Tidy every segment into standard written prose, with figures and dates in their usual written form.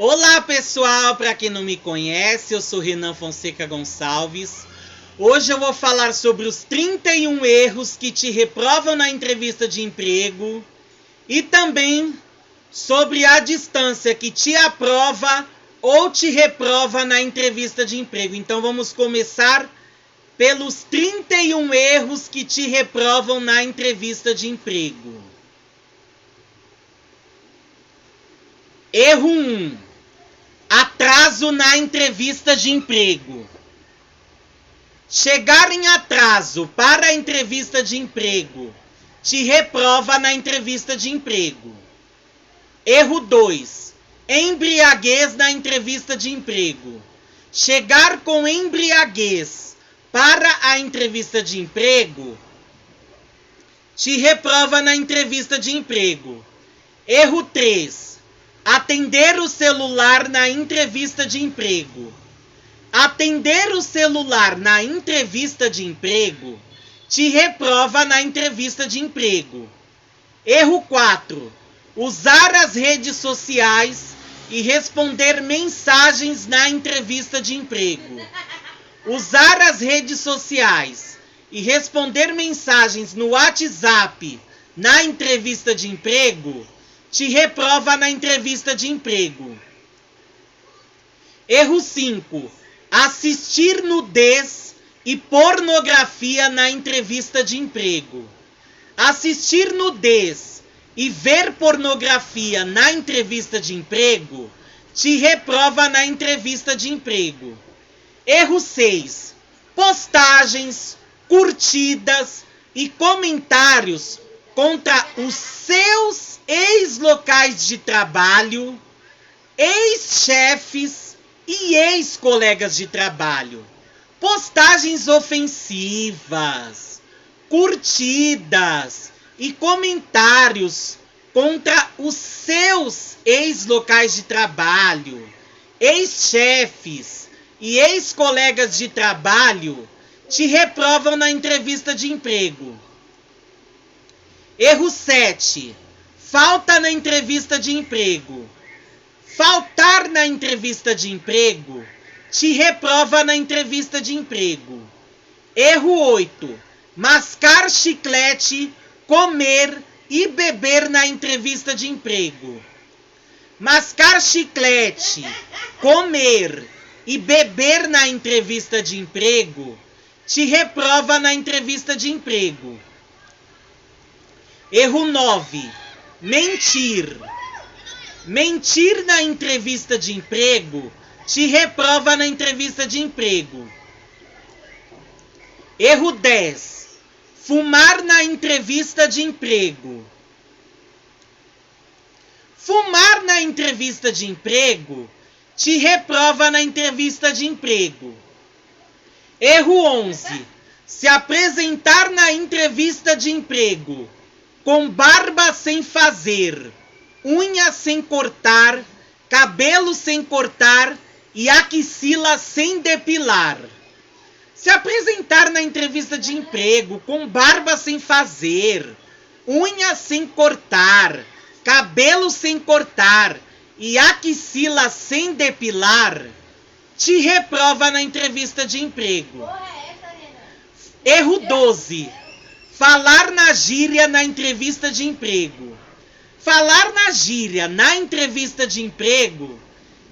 Olá pessoal, para quem não me conhece, eu sou Renan Fonseca Gonçalves. Hoje eu vou falar sobre os 31 erros que te reprovam na entrevista de emprego e também sobre a distância que te aprova ou te reprova na entrevista de emprego. Então vamos começar pelos 31 erros que te reprovam na entrevista de emprego. Erro 1. Atraso na entrevista de emprego. Chegar em atraso para a entrevista de emprego te reprova na entrevista de emprego. Erro 2. Embriaguez na entrevista de emprego. Chegar com embriaguez para a entrevista de emprego te reprova na entrevista de emprego. Erro 3. Atender o celular na entrevista de emprego. Atender o celular na entrevista de emprego te reprova na entrevista de emprego. Erro 4. Usar as redes sociais e responder mensagens na entrevista de emprego. Usar as redes sociais e responder mensagens no WhatsApp na entrevista de emprego te reprova na entrevista de emprego. Erro 5. Assistir nudez e pornografia na entrevista de emprego. Assistir nudez e ver pornografia na entrevista de emprego te reprova na entrevista de emprego. Erro 6. Postagens, curtidas e comentários contra os seus ex-locais de trabalho, ex-chefes e ex-colegas de trabalho. Postagens ofensivas, curtidas e comentários contra os seus ex-locais de trabalho, ex-chefes e ex-colegas de trabalho te reprovam na entrevista de emprego. Erro 7. Falta na entrevista de emprego. Faltar na entrevista de emprego te reprova na entrevista de emprego. Erro 8. Mascar chiclete, comer e beber na entrevista de emprego. Mascar chiclete, comer e beber na entrevista de emprego te reprova na entrevista de emprego. Erro 9. Mentir. Mentir na entrevista de emprego te reprova na entrevista de emprego. Erro 10. Fumar na entrevista de emprego. Fumar na entrevista de emprego te reprova na entrevista de emprego. Erro 11. Se apresentar na entrevista de emprego com barba sem fazer, unha sem cortar, cabelo sem cortar e axila sem depilar. Se apresentar na entrevista de emprego com barba sem fazer, unha sem cortar, cabelo sem cortar e axila sem depilar, te reprova na entrevista de emprego. Erro 12. Falar na gíria na entrevista de emprego. Falar na gíria na entrevista de emprego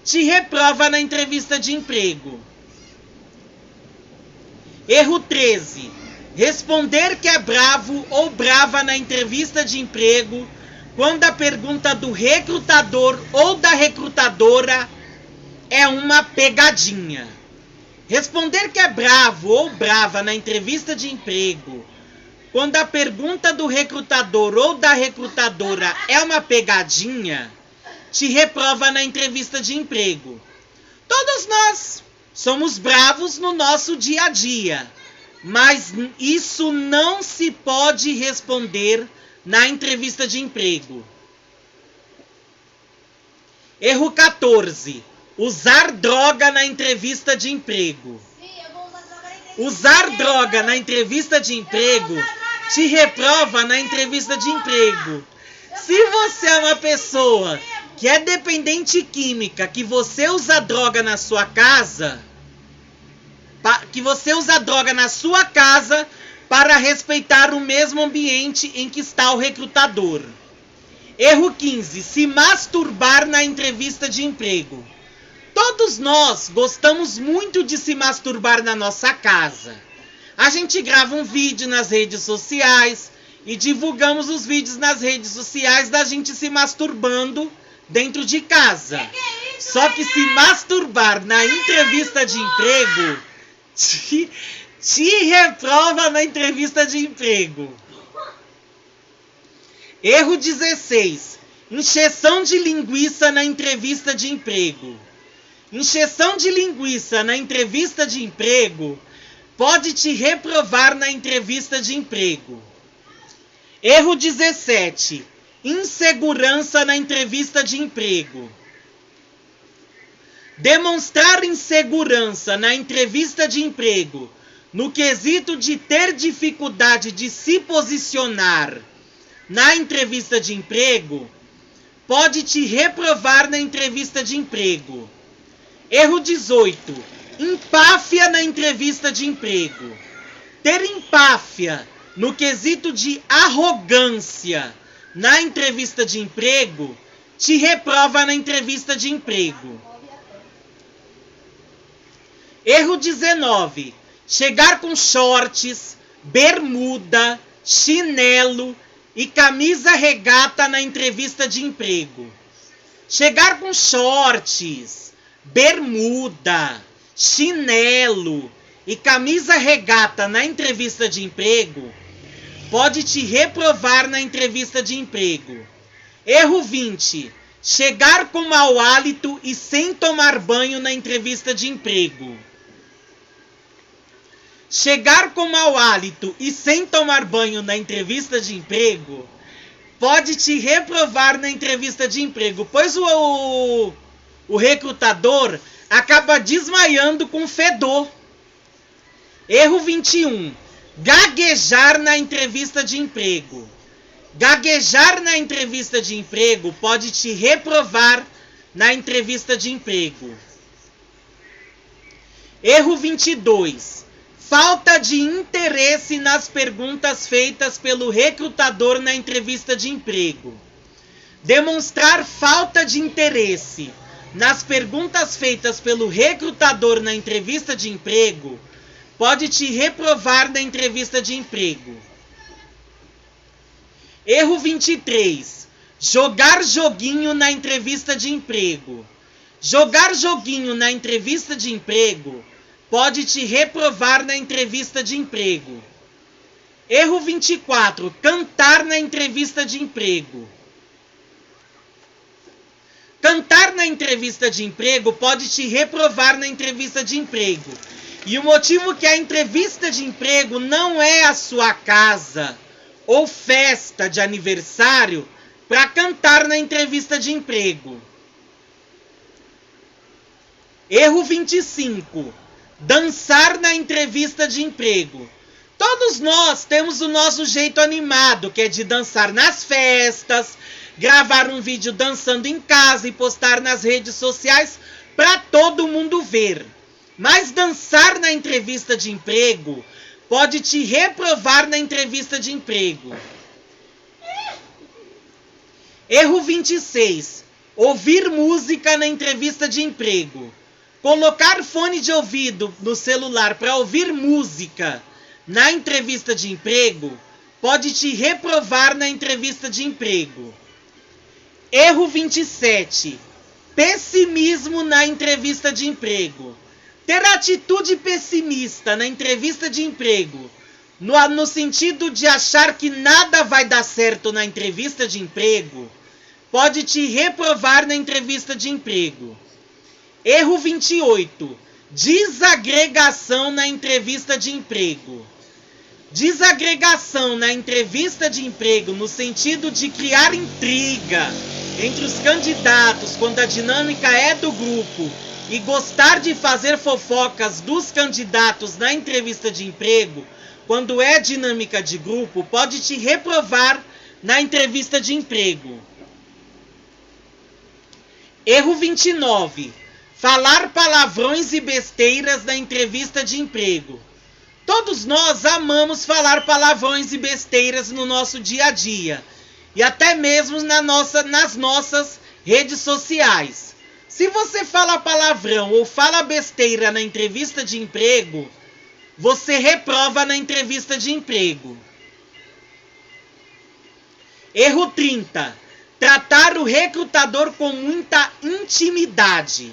te reprova na entrevista de emprego. Erro 13. Responder que é bravo ou brava na entrevista de emprego quando a pergunta do recrutador ou da recrutadora é uma pegadinha. Responder que é bravo ou brava na entrevista de emprego quando a pergunta do recrutador ou da recrutadora é uma pegadinha, te reprova na entrevista de emprego. Todos nós somos bravos no nosso dia a dia, mas isso não se pode responder na entrevista de emprego. Erro 14. Usar droga na entrevista de emprego. Usar droga na entrevista de emprego te reprova na entrevista de emprego. Se você é uma pessoa que é dependente química, que você usa droga na sua casa, para respeitar o mesmo ambiente em que está o recrutador. Erro 15. Se masturbar na entrevista de emprego. Todos nós gostamos muito de se masturbar na nossa casa. A gente grava um vídeo nas redes sociais e divulgamos os vídeos nas redes sociais da gente se masturbando dentro de casa. Só que se masturbar na entrevista de emprego te reprova na entrevista de emprego. Erro 16. Encheção de linguiça na entrevista de emprego. Encheção de linguiça na entrevista de emprego pode te reprovar na entrevista de emprego. Erro 17. Insegurança na entrevista de emprego. Demonstrar insegurança na entrevista de emprego, no quesito de ter dificuldade de se posicionar na entrevista de emprego, pode te reprovar na entrevista de emprego. Erro 18. Empáfia na entrevista de emprego. Ter empáfia no quesito de arrogância na entrevista de emprego te reprova na entrevista de emprego. Erro 19. Chegar com shorts, bermuda, chinelo e camisa regata na entrevista de emprego. Chegar com shorts, bermuda, chinelo e camisa regata na entrevista de emprego pode te reprovar na entrevista de emprego. Erro 20. Chegar com mau hálito e sem tomar banho na entrevista de emprego. Chegar com mau hálito e sem tomar banho na entrevista de emprego pode te reprovar na entrevista de emprego, pois o recrutador acaba desmaiando com fedor. Erro 21. Gaguejar na entrevista de emprego. Gaguejar na entrevista de emprego pode te reprovar na entrevista de emprego. Erro 22. Falta de interesse nas perguntas feitas pelo recrutador na entrevista de emprego. Demonstrar falta de interesse nas perguntas feitas pelo recrutador na entrevista de emprego pode te reprovar na entrevista de emprego. Erro 23. Jogar joguinho na entrevista de emprego. Jogar joguinho na entrevista de emprego pode te reprovar na entrevista de emprego. Erro 24. Cantar na entrevista de emprego. Cantar na entrevista de emprego pode te reprovar na entrevista de emprego. E o motivo que a entrevista de emprego não é a sua casa ou festa de aniversário para cantar na entrevista de emprego. Erro 25. Dançar na entrevista de emprego. Todos nós temos o nosso jeito animado, que é de dançar nas festas, gravar um vídeo dançando em casa e postar nas redes sociais para todo mundo ver. Mas dançar na entrevista de emprego pode te reprovar na entrevista de emprego. Erro 26. Ouvir música na entrevista de emprego. Colocar fone de ouvido no celular para ouvir música na entrevista de emprego pode te reprovar na entrevista de emprego. Erro 27. Pessimismo na entrevista de emprego. Ter atitude pessimista na entrevista de emprego, no sentido de achar que nada vai dar certo na entrevista de emprego, pode te reprovar na entrevista de emprego. Erro 28. Desagregação na entrevista de emprego. Desagregação na entrevista de emprego no sentido de criar intriga entre os candidatos quando a dinâmica é do grupo e gostar de fazer fofocas dos candidatos na entrevista de emprego quando é dinâmica de grupo pode te reprovar na entrevista de emprego. Erro 29. Falar palavrões e besteiras na entrevista de emprego. Todos nós amamos falar palavrões e besteiras no nosso dia a dia. E até mesmo nas nossas redes sociais. Se você fala palavrão ou fala besteira na entrevista de emprego, você reprova na entrevista de emprego. Erro 30. Tratar o recrutador com muita intimidade.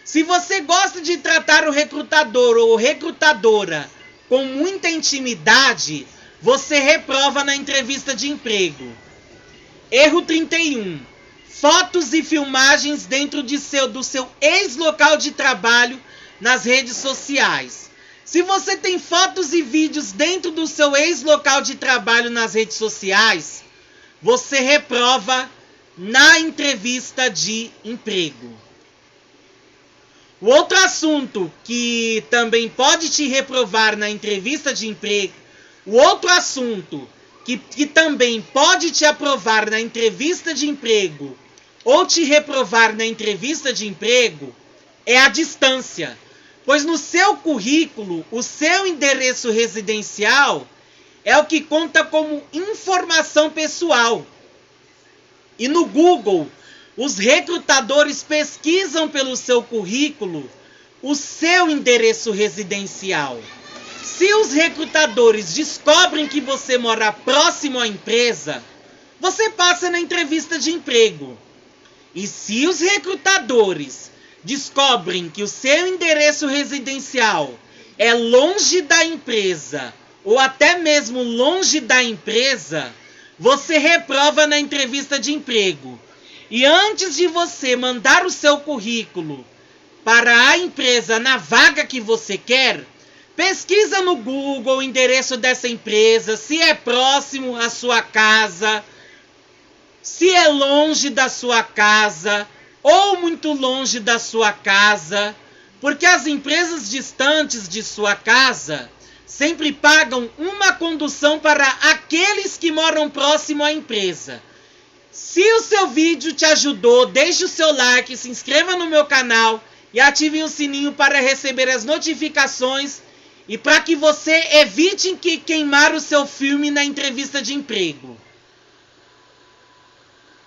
Se você gosta de tratar o recrutador ou recrutadora com muita intimidade, você reprova na entrevista de emprego. Erro 31. Fotos e filmagens dentro do seu ex-local de trabalho nas redes sociais. Se você tem fotos e vídeos dentro do seu ex-local de trabalho nas redes sociais, você reprova na entrevista de emprego. O outro assunto que também pode te reprovar na entrevista de emprego, o outro assunto que também pode te aprovar na entrevista de emprego ou te reprovar na entrevista de emprego é a distância. Pois no seu currículo, o seu endereço residencial é o que conta como informação pessoal. E no Google, os recrutadores pesquisam pelo seu currículo o seu endereço residencial. Se os recrutadores descobrem que você mora próximo à empresa, você passa na entrevista de emprego. E se os recrutadores descobrem que o seu endereço residencial é longe da empresa, ou até mesmo longe da empresa, você reprova na entrevista de emprego. E antes de você mandar o seu currículo para a empresa na vaga que você quer, pesquisa no Google o endereço dessa empresa, se é próximo à sua casa, se é longe da sua casa ou muito longe da sua casa, porque as empresas distantes de sua casa sempre pagam uma condução para aqueles que moram próximo à empresa. Se o seu vídeo te ajudou, deixe o seu like, se inscreva no meu canal e ative o sininho para receber as notificações e para que você evite queimar o seu filme na entrevista de emprego.